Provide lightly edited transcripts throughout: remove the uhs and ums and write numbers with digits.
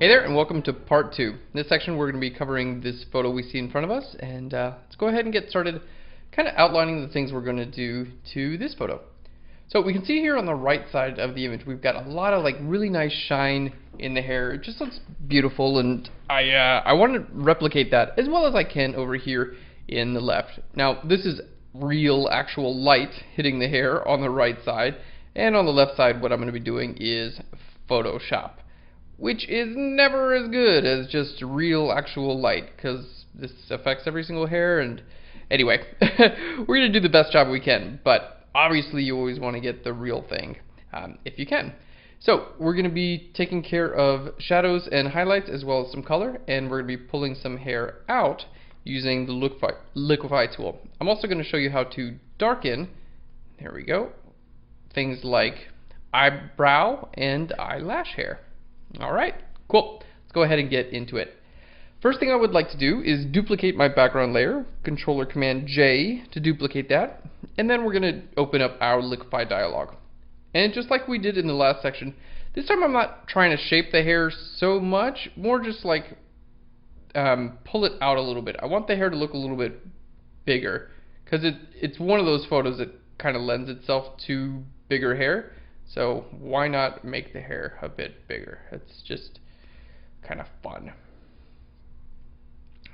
Hey there, and welcome to part 2. In this section we're going to be covering this photo we see in front of us, and let's go ahead and get started kind of outlining the things we're going to do to this photo. So we can see here on the right side of the image we've got a lot of like really nice shine in the hair. It just looks beautiful, and I want to replicate that as well as I can over here in the left. Now this is real actual light hitting the hair on the right side, and on the left side what I'm going to be doing is Photoshop, which is never as good as just real actual light, because this affects every single hair. And anyway, we're going to do the best job we can, but obviously you always want to get the real thing if you can. So we're going to be taking care of shadows and highlights as well as some color, and we're going to be pulling some hair out using the Liquify tool. I'm also going to show you how to darken, there we go, things like eyebrow and eyelash hair. Alright, cool. Let's go ahead and get into it. First thing I would like to do is duplicate my background layer. Controller Command J to duplicate that. And then we're going to open up our Liquify dialog. And just like we did in the last section, this time I'm not trying to shape the hair so much, more just like pull it out a little bit. I want the hair to look a little bit bigger, because it's one of those photos that kind of lends itself to bigger hair. So why not make the hair a bit bigger? It's just kind of fun.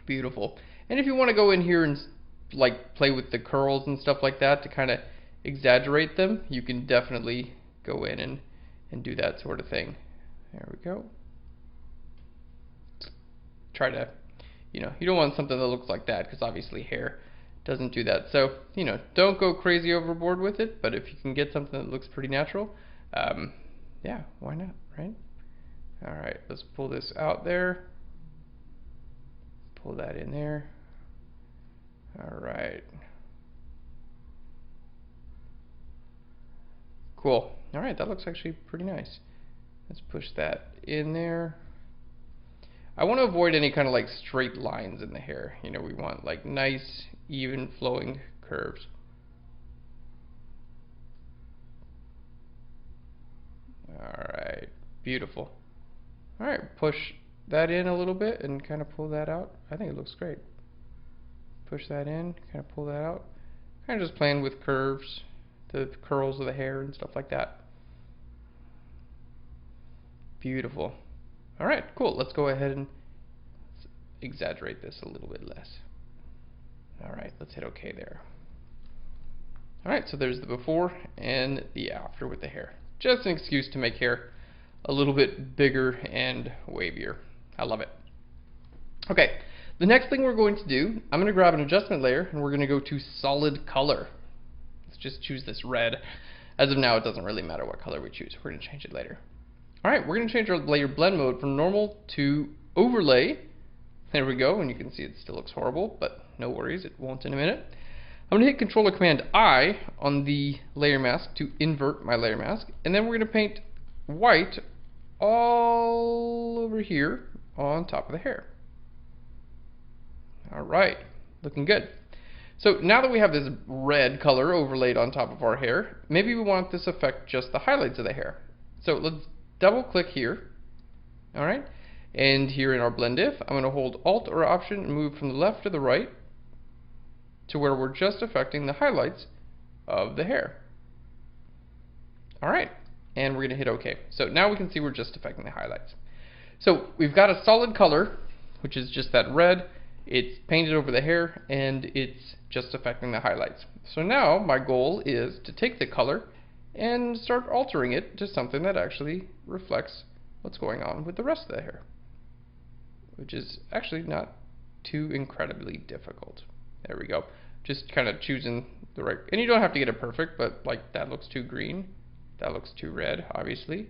Beautiful. And if you want to go in here and like play with the curls and stuff like that to kind of exaggerate them, you can definitely go in and do that sort of thing. There we go. Try to, you don't want something that looks like that, because obviously hair doesn't do that. So, don't go crazy overboard with it, but if you can get something that looks pretty natural, yeah, why not, right? Alright, let's pull this out there. Pull that in there. Alright. Cool. Alright, that looks actually pretty nice. Let's push that in there. I want to avoid any kind of like straight lines in the hair. We want like nice, even flowing curves. Alright, beautiful. Alright, push that in a little bit and kind of pull that out. I think it looks great. Push that in, kind of pull that out. Kind of just playing with curves, the curls of the hair and stuff like that. Beautiful. Alright, cool. Let's go ahead and exaggerate this a little bit less. Alright, let's hit OK there. Alright, so there's the before and the after with the hair. Just an excuse to make hair a little bit bigger and wavier. I love it. Okay, the next thing we're going to do, I'm going to grab an adjustment layer and we're going to go to solid color. Let's just choose this red. As of now, it doesn't really matter what color we choose. We're going to change it later. Alright, we're going to change our layer blend mode from normal to overlay. There we go, and you can see it still looks horrible, but no worries, it won't in a minute. I'm going to hit Controller Command I on the layer mask to invert my layer mask, and then we're going to paint white all over here on top of the hair. Alright, looking good. So now that we have this red color overlaid on top of our hair, maybe we want this effect just the highlights of the hair. So let's double click here, alright, and here in our blend if, I'm going to hold Alt or Option and move from the left to the right to where we're just affecting the highlights of the hair. Alright, and we're going to hit OK. So now we can see we're just affecting the highlights. So we've got a solid color, which is just that red. It's painted over the hair, and it's just affecting the highlights. So now my goal is to take the color and start altering it to something that actually reflects what's going on with the rest of the hair, which is actually not too incredibly difficult. There we go. Just kind of choosing the right, and you don't have to get it perfect, but like that looks too green, that looks too red, obviously.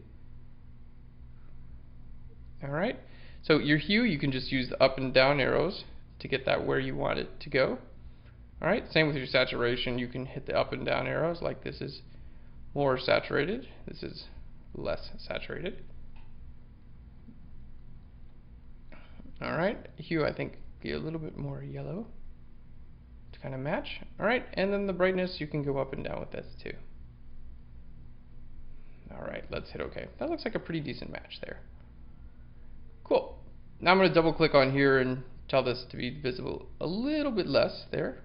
Alright, so your hue, you can just use the up and down arrows to get that where you want it to go. Alright, same with your saturation, you can hit the up and down arrows, like this is more saturated, this is less saturated. Alright, hue I think be a little bit more yellow to kind of match. Alright, and then the brightness you can go up and down with this too. Alright, let's hit OK. That looks like a pretty decent match there. Cool. Now I'm going to double click on here and tell this to be visible a little bit less there.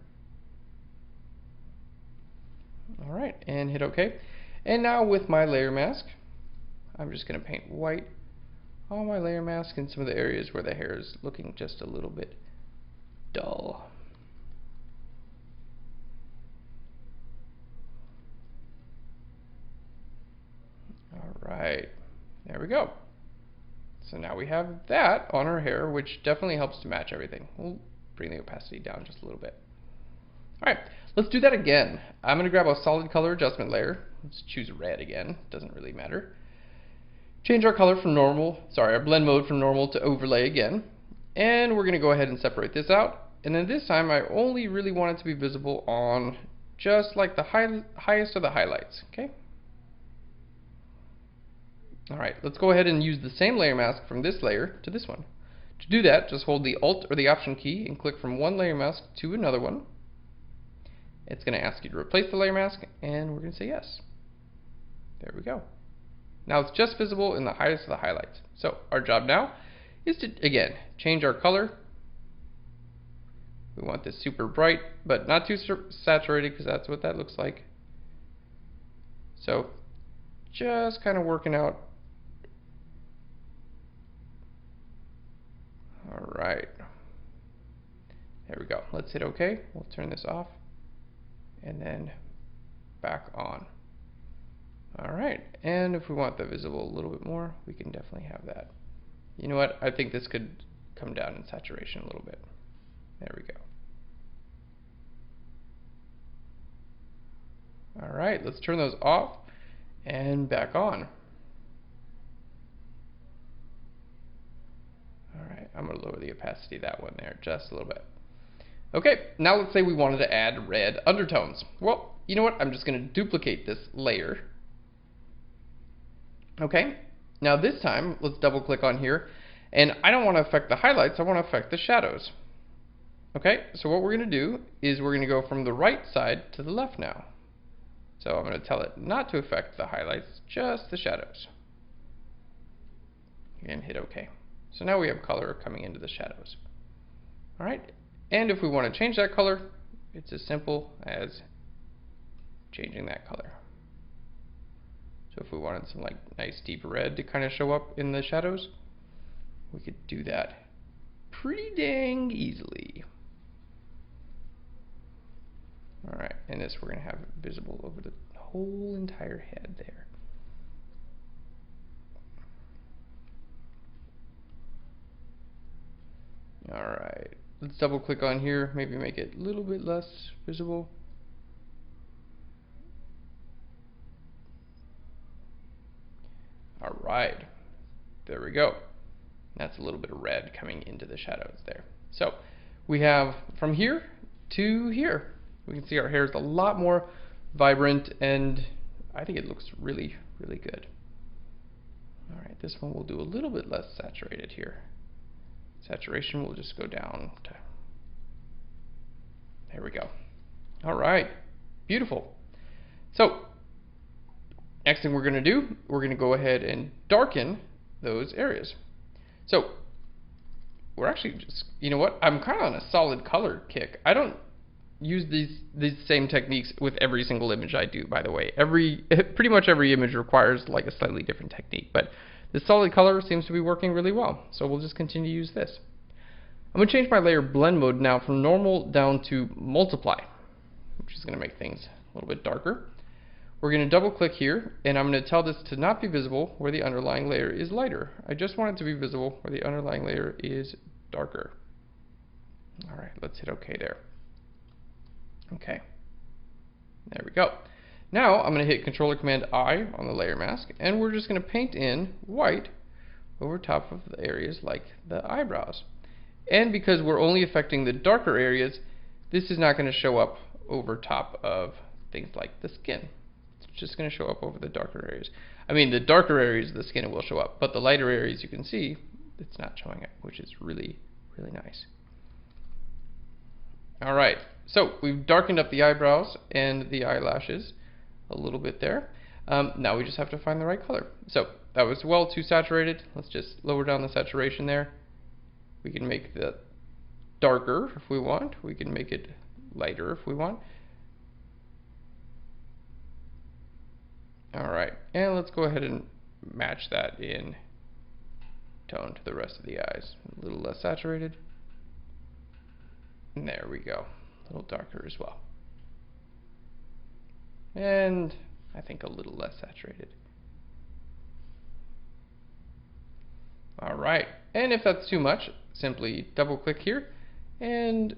Alright, and hit OK. And now with my layer mask, I'm just going to paint white on my layer mask in some of the areas where the hair is looking just a little bit dull. Alright, there we go. So now we have that on our hair, which definitely helps to match everything. We'll bring the opacity down just a little bit. Alright, let's do that again. I'm going to grab a solid color adjustment layer. Let's choose red again, doesn't really matter. Change our color from normal, our blend mode from normal to overlay again. And we're going to go ahead and separate this out. And then this time I only really want it to be visible on just like the highest of the highlights, okay? Alright, let's go ahead and use the same layer mask from this layer to this one. To do that, just hold the Alt or the Option key and click from one layer mask to another one. It's going to ask you to replace the layer mask, and we're going to say yes. There we go. Now it's just visible in the highest of the highlights. So our job now is to, again, change our color. We want this super bright, but not too saturated, because that's what that looks like. So just kind of working out. Alright. There we go. Let's hit OK. We'll turn this off. And then back on. Alright, and if we want that visible a little bit more, we can definitely have that. You know what, I think this could come down in saturation a little bit. There we go. Alright, let's turn those off and back on. Alright, I'm going to lower the opacity of that one there just a little bit. Okay, now let's say we wanted to add red undertones. Well, you know what, I'm just going to duplicate this layer. Okay, now this time, let's double click on here, and I don't want to affect the highlights, I want to affect the shadows. Okay, so what we're going to do is we're going to go from the right side to the left now. So I'm going to tell it not to affect the highlights, just the shadows. And hit OK. So now we have color coming into the shadows. Alright, and if we want to change that color, it's as simple as changing that color. So if we wanted some like nice deep red to kind of show up in the shadows, we could do that pretty dang easily. Alright, and this we're going to have visible over the whole entire head there. Alright, let's double click on here, maybe make it a little bit less visible. Alright, there we go. That's a little bit of red coming into the shadows there. So we have from here to here. We can see our hair is a lot more vibrant, and I think it looks really, really good. Alright, this one we'll do a little bit less saturated here. Saturation will just go down to, there we go. Alright, beautiful. So next thing we're going to do, we're going to go ahead and darken those areas. So we're actually just, you know what, I'm kind of on a solid color kick. I don't use these same techniques with every single image I do, by the way. Pretty much every image requires like a slightly different technique, but the solid color seems to be working really well, so we'll just continue to use this. I'm going to change my layer blend mode now from normal down to multiply, which is going to make things a little bit darker. We're going to double click here, and I'm going to tell this to not be visible where the underlying layer is lighter. I just want it to be visible where the underlying layer is darker. Alright, let's hit OK there. Okay, there we go. Now I'm going to hit Controller Command I on the layer mask, and we're just going to paint in white over top of the areas like the eyebrows. And because we're only affecting the darker areas, this is not going to show up over top of things like the skin. It's just going to show up over the darker areas. I mean, the darker areas of the skin will show up, but the lighter areas you can see, it's not showing up, which is really, really nice. Alright, so we've darkened up the eyebrows and the eyelashes a little bit there. Now we just have to find the right color. So that was well too saturated. Let's just lower down the saturation there. We can make that darker if we want. We can make it lighter if we want. Alright, and let's go ahead and match that in tone to the rest of the eyes. A little less saturated. And there we go. A little darker as well. And I think a little less saturated. Alright, and if that's too much, simply double click here and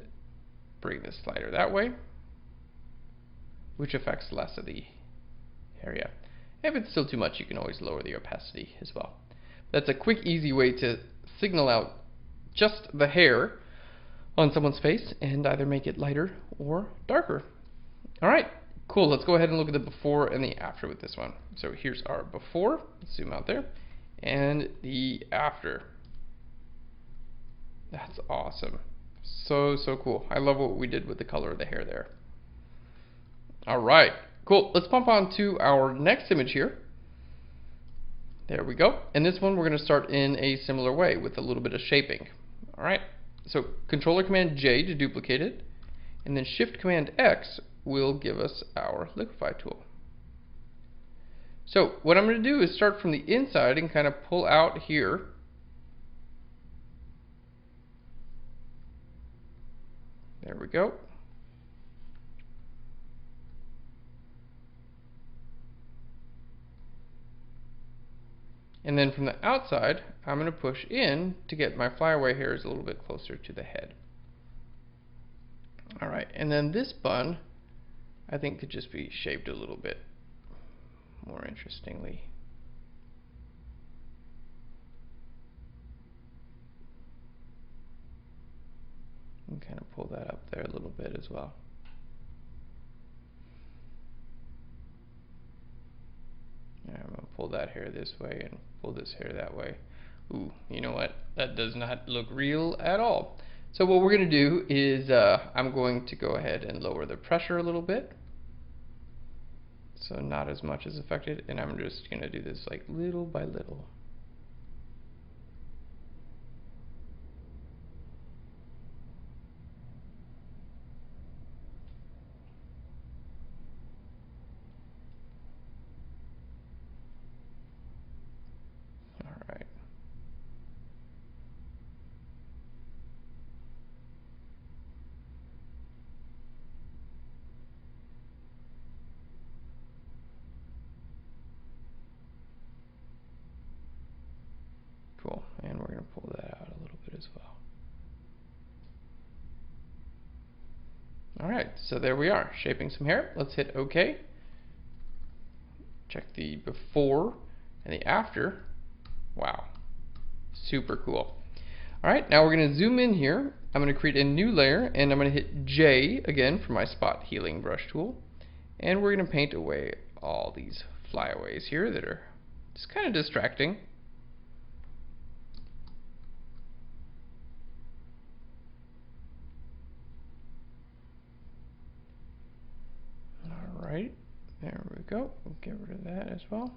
bring the slider that way, which affects less of the area. If it's still too much, you can always lower the opacity as well. That's a quick, easy way to signal out just the hair on someone's face and either make it lighter or darker. Alright, cool. Let's go ahead and look at the before and the after with this one. So here's our before. Let's zoom out there. And the after. That's awesome. So cool. I love what we did with the color of the hair there. Alright, cool. Let's bump on to our next image here. There we go. And this one we're going to start in a similar way with a little bit of shaping. Alright, so Controller Command J to duplicate it, and then Shift Command X will give us our liquify tool. So what I'm going to do is start from the inside and kind of pull out here. There we go. And then from the outside, I'm going to push in to get my flyaway hairs a little bit closer to the head. Alright, and then this bun, I think could just be shaped a little bit more interestingly. And kind of pull that up there a little bit as well. I'm going to pull that hair this way and pull this hair that way. Ooh, you know what? That does not look real at all. So what we're going to do is I'm going to go ahead and lower the pressure a little bit. So not as much as affected, and I'm just going to do this like little by little. Alright. Cool, and we're going to pull that out a little bit as well. Alright, so there we are, shaping some hair. Let's hit OK. Check the before and the after. Wow, super cool. Alright, now we're going to zoom in here. I'm going to create a new layer, and I'm going to hit J again for my spot healing brush tool. And we're going to paint away all these flyaways here that are just kind of distracting. Alright, there we go. We'll get rid of that as well.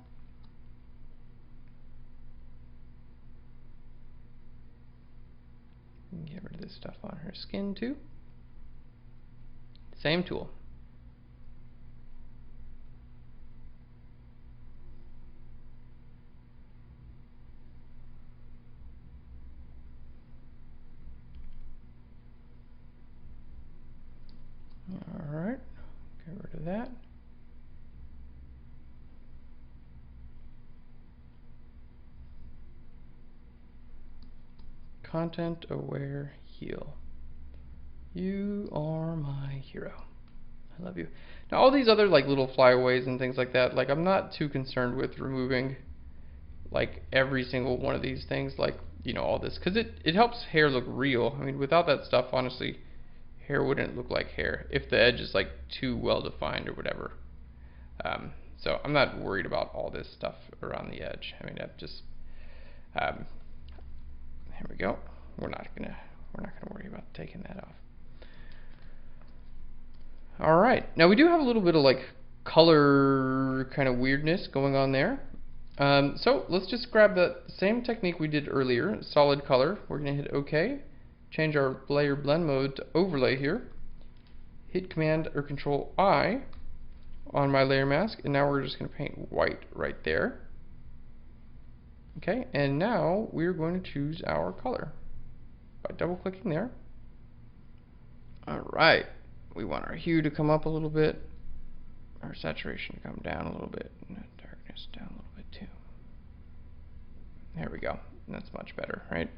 Get rid of this stuff on her skin too. Same tool. Alright, get rid of that. Content aware heal. You are my hero. I love you. Now all these other like little flyaways and things like that, like I'm not too concerned with removing like every single one of these things, like, you know, all this, because it helps hair look real. I mean, without that stuff, honestly, hair wouldn't look like hair if the edge is like too well defined or whatever. So I'm not worried about all this stuff around the edge. I mean, I've just here we go. We're not gonna worry about taking that off. Alright, now we do have a little bit of like color kind of weirdness going on there. So let's just grab that same technique we did earlier, solid color. We're going to hit OK, change our layer blend mode to overlay here, hit Command or Control I on my layer mask, and now we're just going to paint white right there. Okay, and now we're going to choose our color by double clicking there. Alright, we want our hue to come up a little bit, our saturation to come down a little bit, and darkness down a little bit too. There we go. That's much better, right?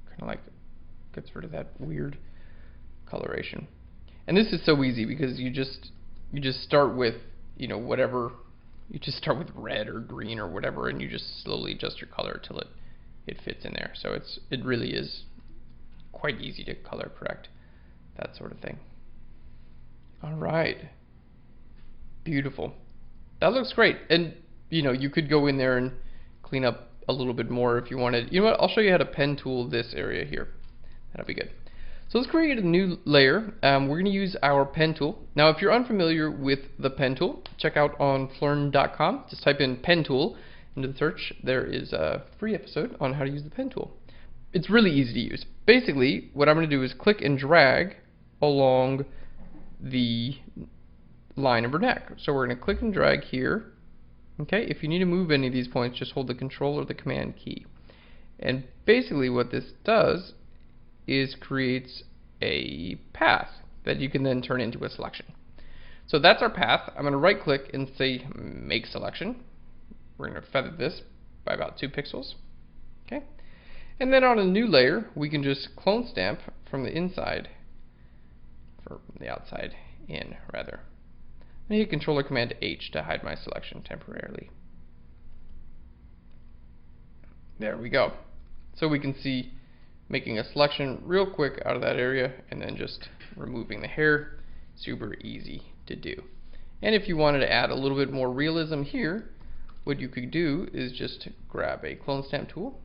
Kind of like gets rid of that weird coloration. And this is so easy because you just start with, you know, whatever. You just start with red or green or whatever, and you just slowly adjust your color till it fits in there. So it really is quite easy to color correct, that sort of thing. All right, beautiful. That looks great. And you know, you could go in there and clean up a little bit more if you wanted. You know what? I'll show you how to pen tool this area here. That'll be good. So let's create a new layer. We're going to use our pen tool. Now, if you're unfamiliar with the pen tool, check out on Phlearn.com. Just type in pen tool into the search. There is a free episode on how to use the pen tool. It's really easy to use. Basically, what I'm going to do is click and drag along the line of our neck. So we're going to click and drag here. Okay, if you need to move any of these points, just hold the Control or the Command key. And basically what this does is creates a path that you can then turn into a selection. So that's our path. I'm going to right click and say Make Selection. We're going to feather this by about 2 pixels. Okay, and then on a new layer we can just clone stamp from the inside, from the outside in rather. And hit Control or Command H to hide my selection temporarily. There we go. So we can see making a selection real quick out of that area and then just removing the hair. Super easy to do. And if you wanted to add a little bit more realism here, what you could do is just grab a clone stamp tool.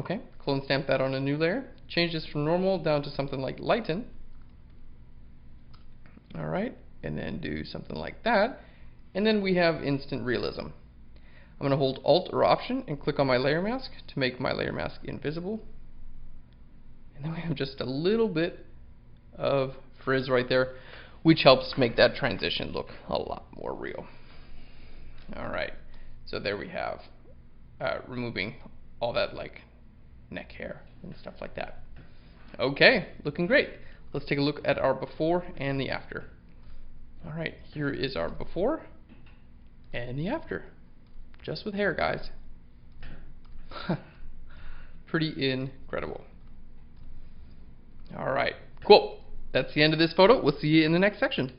Okay, clone stamp that on a new layer. Change this from normal down to something like lighten. Alright, and then do something like that. And then we have instant realism. I'm going to hold Alt or Option and click on my layer mask to make my layer mask invisible. And then we have just a little bit of frizz right there, which helps make that transition look a lot more real. Alright, so there we have removing all that like neck hair and stuff like that. Okay, looking great. Let's take a look at our before and the after. Alright, here is our before and the after. Just with hair, guys. Pretty incredible. Alright, cool. That's the end of this photo. We'll see you in the next section.